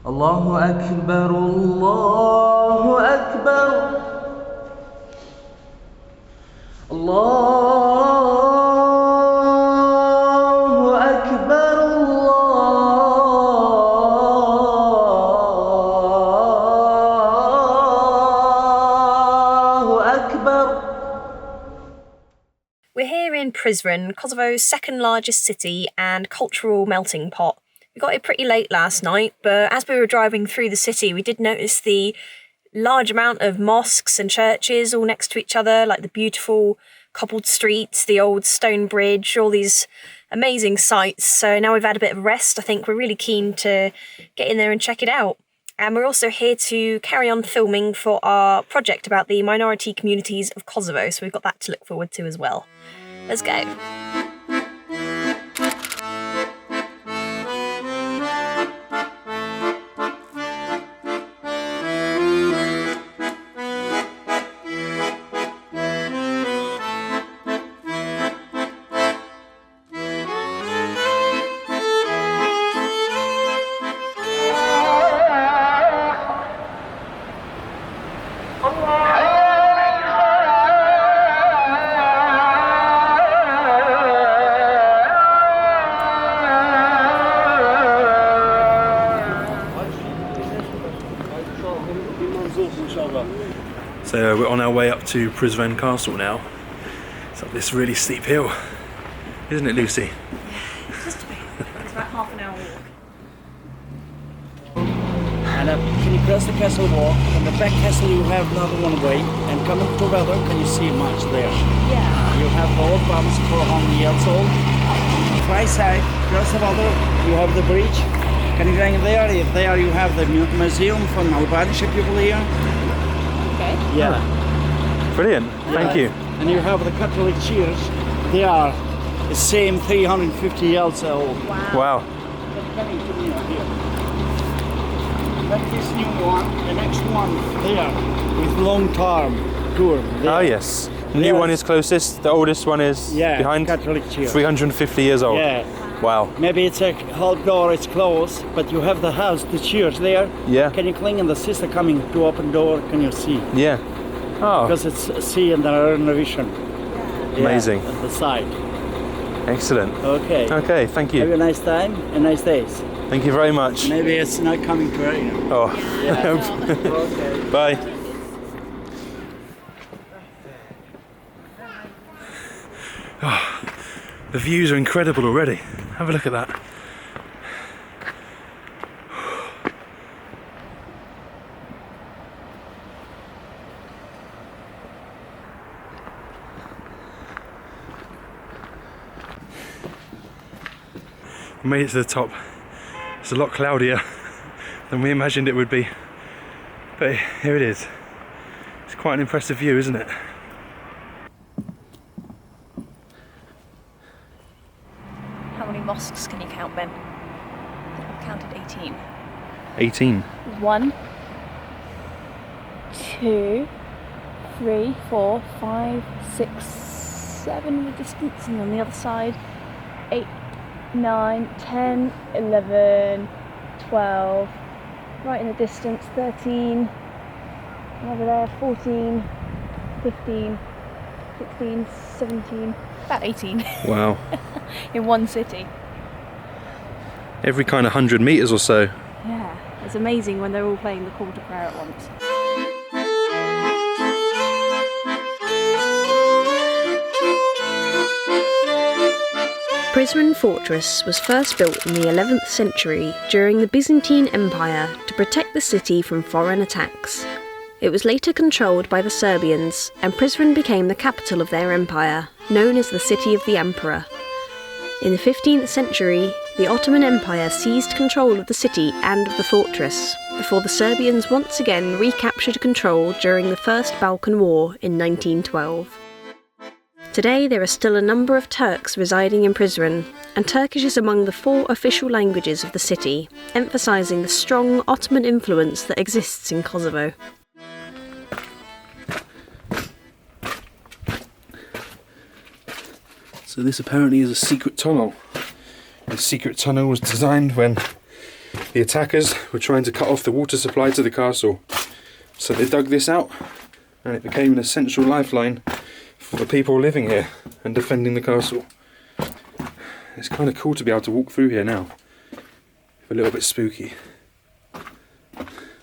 الله أكبر الله أكبر الله أكبر الله أكبر. We're here in Prizren, Kosovo's second largest city and cultural melting pot. We got here pretty late last night, but as we were driving through the city, we did notice the large amount of mosques and churches all next to each other, like the beautiful cobbled streets, the old stone bridge, all these amazing sights. So now we've had a bit of a rest, I think we're really keen to get in there and check it out. And we're also here to carry on filming for our project about the minority communities of Kosovo, so we've got that to look forward to as well. Let's go. So we're on our way up to Prizren Castle now. It's up this really steep hill, isn't it, Lucy? Yeah, just a bit. It's about half an hour walk. And can you cross the castle walk? On the back castle you have another one way, and coming together, can you see much there? Yeah. You have the old bums 400 years old. Right side, cross the water, you have the bridge. Can you go in there? If there you have the museum from Albanian people here. Okay. Yeah. Brilliant, thank you. And you have the Catholic church. They are the same 350 years old. Wow. Coming to me here. But this new one, the next one there, with long-term tour. There. Oh yes. The new one is closest, the oldest one is behind. Catholic church. 350 years old. Yeah. Wow. Maybe it's a half door, it's closed, but you have the house, the church there. Yeah. Can you cling in the sister coming to open door? Can you see? Yeah. Oh. Because it's see in the renovation. Amazing. Yeah, at the side. Excellent. Okay. Okay, thank you. Have a nice time and nice days. Thank you very much. Maybe it's not coming to rain. Oh. Yeah. Okay. Bye. Oh, the views are incredible already. Have a look at that. We made it to the top. It's a lot cloudier than we imagined it would be, but here it is. It's quite an impressive view, isn't it? How many mosques can you count, Ben? I think I've counted 18. 18. 1, 2, 3, 4, 5, 6, 7 in the distance, and on the other side 8, 9, 10, 11, 12, right in the distance 13, over there 14, 15, 16, 17, about 18. Wow. In one city. Every kind of 100 meters or so. Yeah, it's amazing when they're all playing the call to prayer at once. Prizren Fortress was first built in the 11th century during the Byzantine Empire to protect the city from foreign attacks. It was later controlled by the Serbians, and Prizren became the capital of their empire, known as the City of the Emperor. In the 15th century, the Ottoman Empire seized control of the city and of the fortress, before the Serbians once again recaptured control during the First Balkan War in 1912. Today there are still a number of Turks residing in Prizren, and Turkish is among the 4 official languages of the city, emphasising the strong Ottoman influence that exists in Kosovo. So this apparently is a secret tunnel. The secret tunnel was designed when The attackers were trying to cut off the water supply to the castle. So they dug this out and it became an essential lifeline for the people living here and defending the castle. It's kind of cool to be able to walk through here now. A little bit spooky.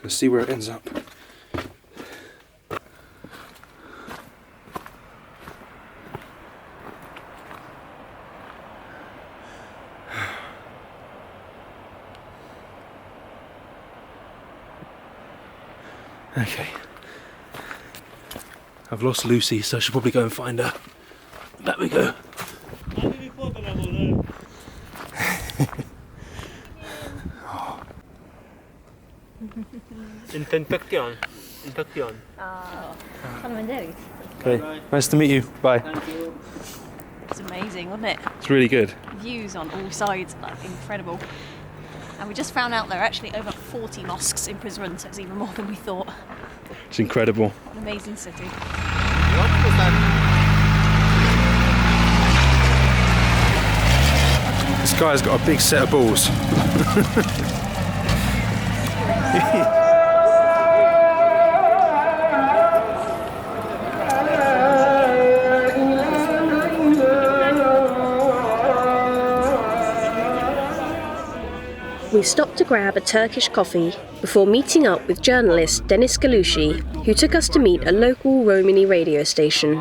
Let's see where it ends up. Okay. I've lost Lucy, so I should probably go and find her. There we go. Infektion. Okay, nice to meet you. Bye. It's amazing, wasn't it? It's really good. Views on all sides, like, incredible. And we just found out there are actually over 40 mosques in Prizren, so it's even more than we thought. It's incredible. What an amazing city. This guy's got a big set of balls. We stopped to grab a Turkish coffee before meeting up with journalist Deniz Galushi, who took us to meet a local Romani radio station.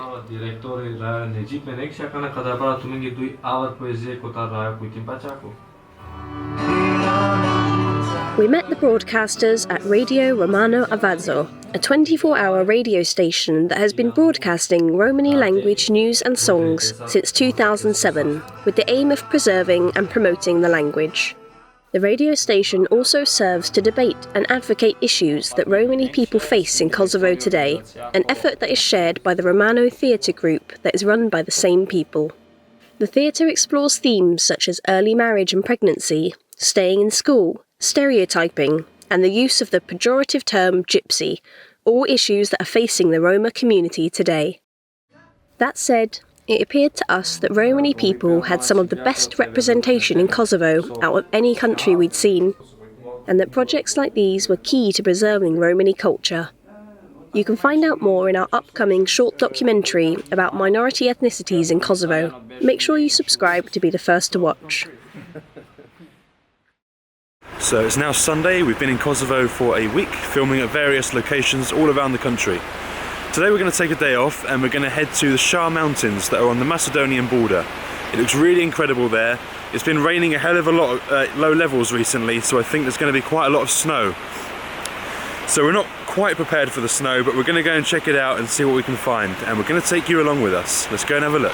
We met the broadcasters at Radio Romano Avazo, a 24-hour radio station that has been broadcasting Romani language news and songs since 2007, with the aim of preserving and promoting the language. The radio station also serves to debate and advocate issues that Romani people face in Kosovo today, an effort that is shared by the Romano theatre group that is run by the same people. The theatre explores themes such as early marriage and pregnancy, staying in school, stereotyping, and the use of the pejorative term gypsy, all issues that are facing the Roma community today. That said, it appeared to us that Romani people had some of the best representation in Kosovo out of any country we'd seen, and that projects like these were key to preserving Romani culture. You can find out more in our upcoming short documentary about minority ethnicities in Kosovo. Make sure you subscribe to be the first to watch. So it's now Sunday. We've been in Kosovo for a week, filming at various locations all around the country. Today we're going to take a day off and we're going to head to the Šar Mountains that are on the Macedonian border. It looks really incredible there. It's been raining a hell of a lot at low levels recently, so I think there's going to be quite a lot of snow. So we're not quite prepared for the snow, but we're going to go and check it out and see what we can find. And we're going to take you along with us. Let's go and have a look.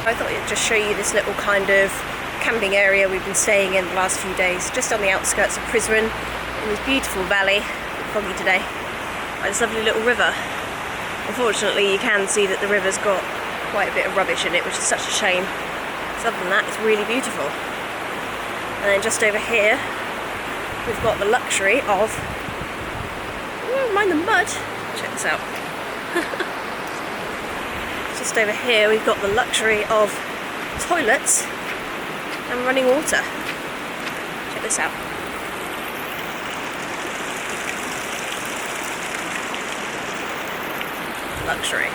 I thought I'd just show you this little kind of camping area we've been staying in the last few days, just on the outskirts of Prizren, in this beautiful valley, foggy today, by this lovely little river. Unfortunately, you can see that the river's got quite a bit of rubbish in it, which is such a shame. So other than that, it's really beautiful. And then just over here, we've got the luxury of, oh, mind the mud, check this out. Just over here, we've got the luxury of toilets and running water. Check this out. Luxury.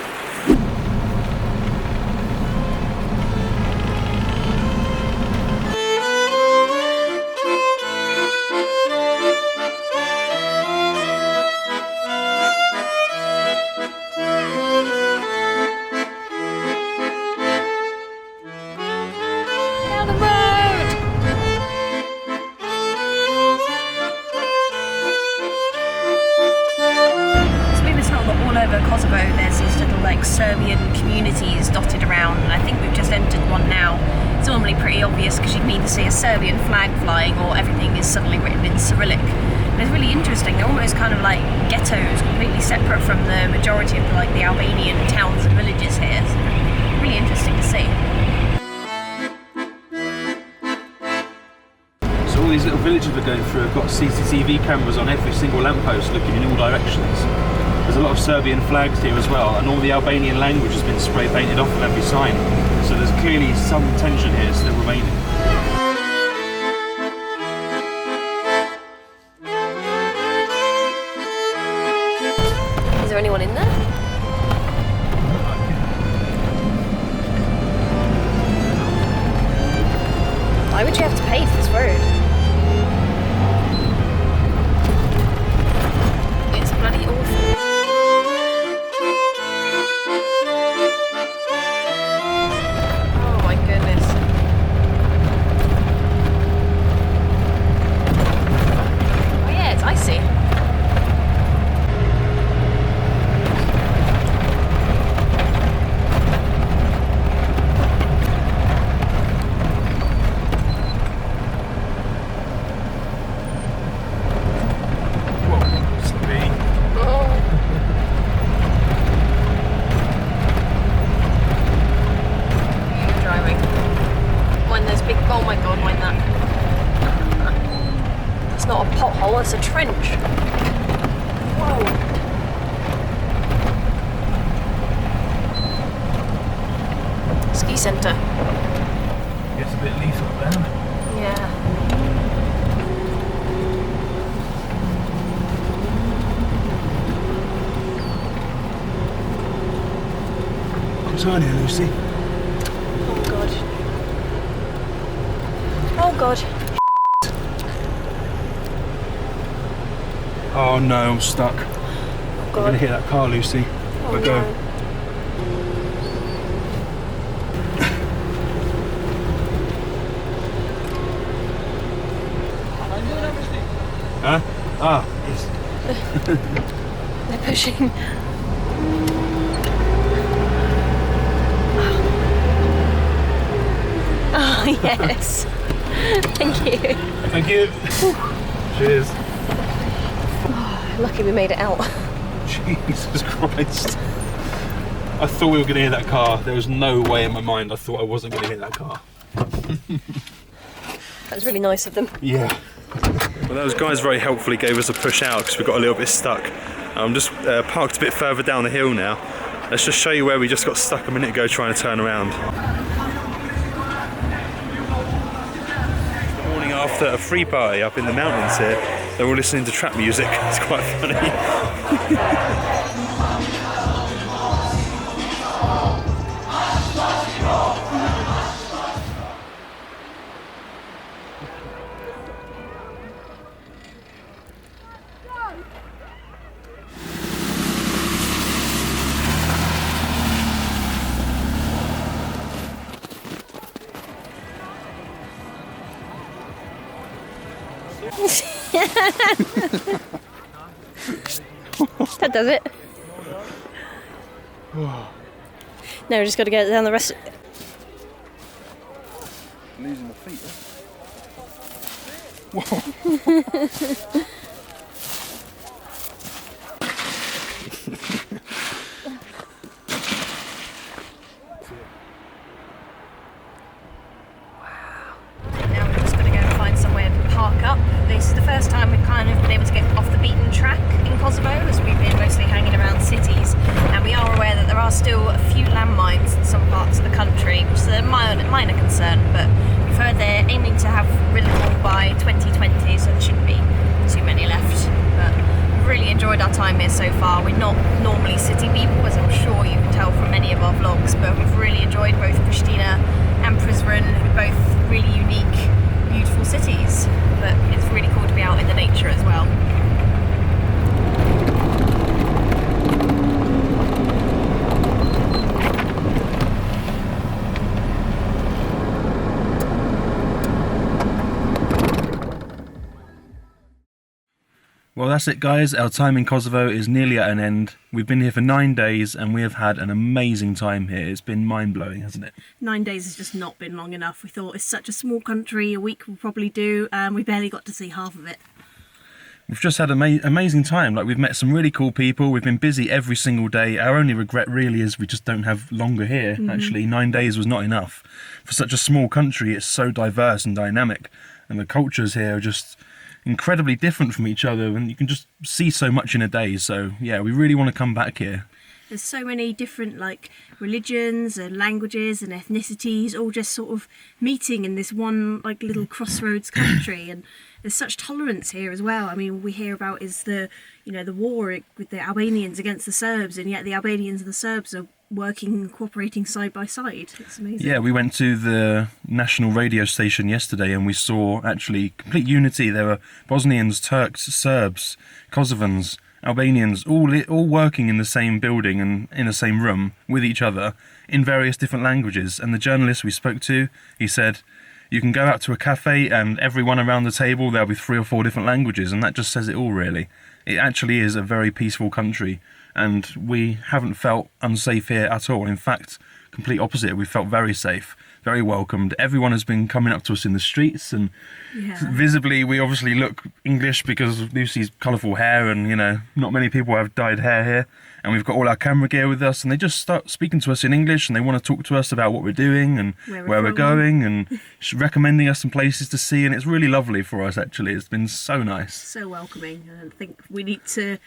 Kosovo, there's these little like Serbian communities dotted around, and I think we've just entered one now. It's normally pretty obvious because you'd need to see a Serbian flag flying or everything is suddenly written in Cyrillic. And it's really interesting, they're almost kind of like ghettos, completely separate from the majority of the Albanian towns and villages here. So really interesting to see. So all these little villages we're going through have got CCTV cameras on every single lamppost looking in all directions. There's a lot of Serbian flags here as well, and all the Albanian language has been spray painted off of every sign. So there's clearly some tension here still remaining. Is there anyone in there? Why would you have to pay for this road? It's bloody awful. Oh my goodness. Oh yeah, it's icy. It's a trench. Whoa. Ski centre. Gets a bit lethal up there. Yeah. What's on here, Lucy? Oh god. Oh god. Oh no, I'm stuck. Oh I'm god. gonna hit that car, Lucy. Oh, Go. no. Huh? Ah, yes. They're pushing. Oh yes. Thank you. Thank you. Cheers. Lucky we made it out. Jesus Christ. I thought we were going to hit that car. There was no way in my mind I thought I wasn't going to hit that car. That was really nice of them. Yeah. Well, those guys very helpfully gave us a push out because we got a little bit stuck. I'm just parked a bit further down the hill now. Let's just show you where we just got stuck a minute ago trying to turn around. The morning after a free party up in the mountains here. They're all listening to trap music. It's quite funny. That does it. Now we just got to get down the rest. Losing my feet. Whoa. Now we're just going to go and find somewhere to park up. This is the first time we've kind of been able to get off the beaten track in Kosovo, as we've been mostly hanging around cities, and we are aware that there are still a few landmines in some parts of the country, which is a minor concern, but we've heard they're aiming to have rid of them all by 2020, so there shouldn't be too many left. But we've really enjoyed our time here so far. We're not normally city people, as I'm sure you can tell from many of our vlogs, but we've really enjoyed both Pristina and Prizren, both really unique, beautiful cities, but it's really cool to be out in the nature as well. Well, that's it, guys. Our time in Kosovo is nearly at an end. We've been here for 9 days and we have had an amazing time here. It's been mind-blowing, hasn't it? 9 days has just not been long enough. We thought it's such a small country, a week will probably do, and we barely got to see half of it. We've just had an amazing time. Like, we've met some really cool people. We've been busy every single day. Our only regret really is we just don't have longer here. Actually, 9 days was not enough. For such a small country, it's so diverse and dynamic. And the cultures here are just incredibly different from each other, and you can just see so much in a day. So yeah, we really want to come back here. There's so many different religions and languages and ethnicities all just sort of meeting in this one little crossroads country, and there's such tolerance here as well. I mean, we hear about is the war with the Albanians against the Serbs, and yet the Albanians and the Serbs are working and cooperating side by side. It's amazing. Yeah, we went to the national radio station yesterday and we saw actually complete unity. There were Bosnians, Turks, Serbs, Kosovans, Albanians, all working in the same building and in the same room with each other in various different languages. And the journalist we spoke to, he said, you can go out to a cafe and everyone around the table, there'll be 3 or 4 different languages, and that just says it all, really. It actually is a very peaceful country, and we haven't felt unsafe here at all. In fact, complete opposite. We felt very safe, very welcomed. Everyone has been coming up to us in the streets, and visibly we obviously look English because of Lucy's colourful hair, and not many people have dyed hair here. And we've got all our camera gear with us, and they just start speaking to us in English, and they want to talk to us about what we're doing and where we're going, and recommending us some places to see. And it's really lovely for us, actually. It's been so nice. So welcoming. And I think we need to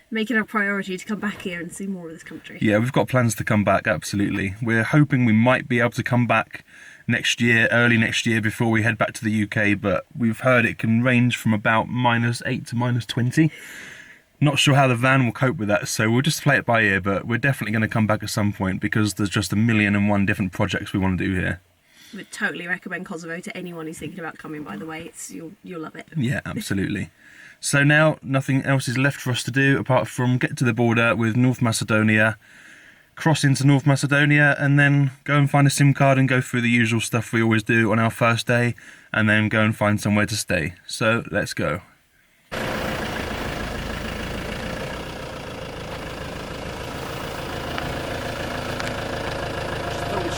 make it our priority to come back here and see more of this country. Yeah, we've got plans to come back, absolutely. We're hoping we might be able to come back next year, early next year, before we head back to the UK, but we've heard it can range from about -8 to -20. Not sure how the van will cope with that, so we'll just play it by ear, but we're definitely going to come back at some point because there's just 1,000,001 different projects we want to do here. Would totally recommend Kosovo to anyone who's thinking about coming, by the way. You'll love it. Yeah, absolutely. So now nothing else is left for us to do apart from get to the border with North Macedonia, cross into North Macedonia, and then go and find a SIM card and go through the usual stuff we always do on our first day, and then go and find somewhere to stay. So let's go.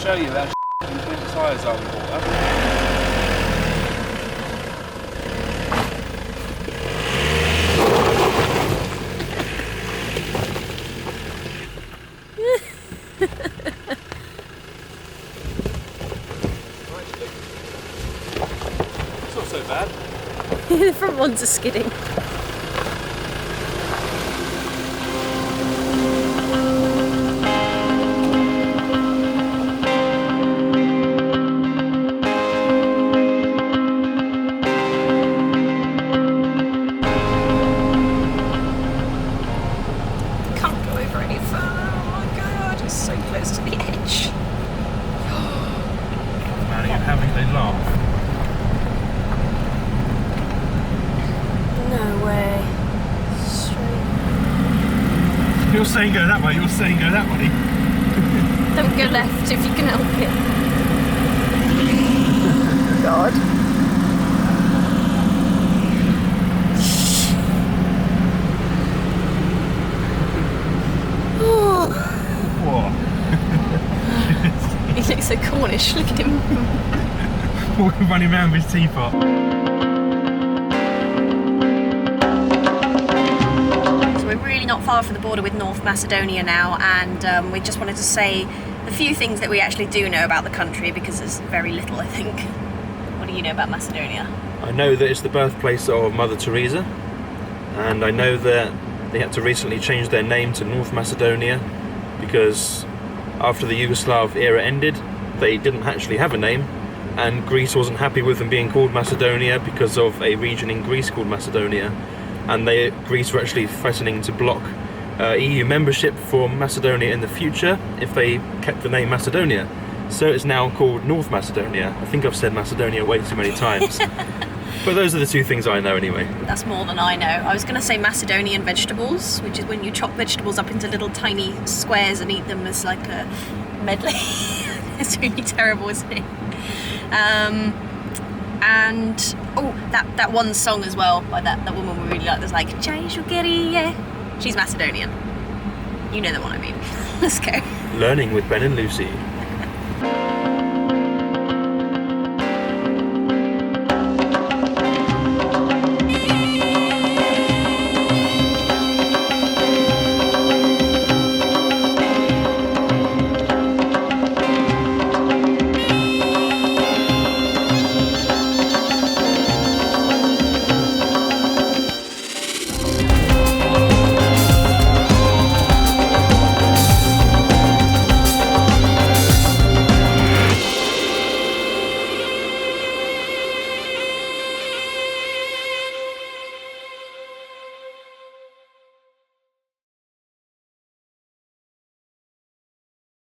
Show you how winter tyres are with water. It's not so bad. The front ones are skidding. You're saying go that way, you're saying go that way. Don't go left if you can help it. God. What? He looks so Cornish, look at him. Walking running around with his teapot. Really not far from the border with North Macedonia now, and we just wanted to say a few things that we actually do know about the country, because there's very little, I think. What do you know about Macedonia? I know that it's the birthplace of Mother Teresa, and I know that they had to recently change their name to North Macedonia because after the Yugoslav era ended, they didn't actually have a name, and Greece wasn't happy with them being called Macedonia because of a region in Greece called Macedonia. And Greece were actually threatening to block EU membership for Macedonia in the future if they kept the name Macedonia. So it's now called North Macedonia. I think I've said Macedonia way too many times. But those are the two things I know anyway. That's more than I know. I was going to say Macedonian vegetables, which is when you chop vegetables up into little tiny squares and eat them as like a medley. It's really terrible, isn't it? And that one song as well by that woman we really like, that's like Jai Shugeri, yeah. She's Macedonian. You know the one I mean. Let's go. Learning with Ben and Lucy.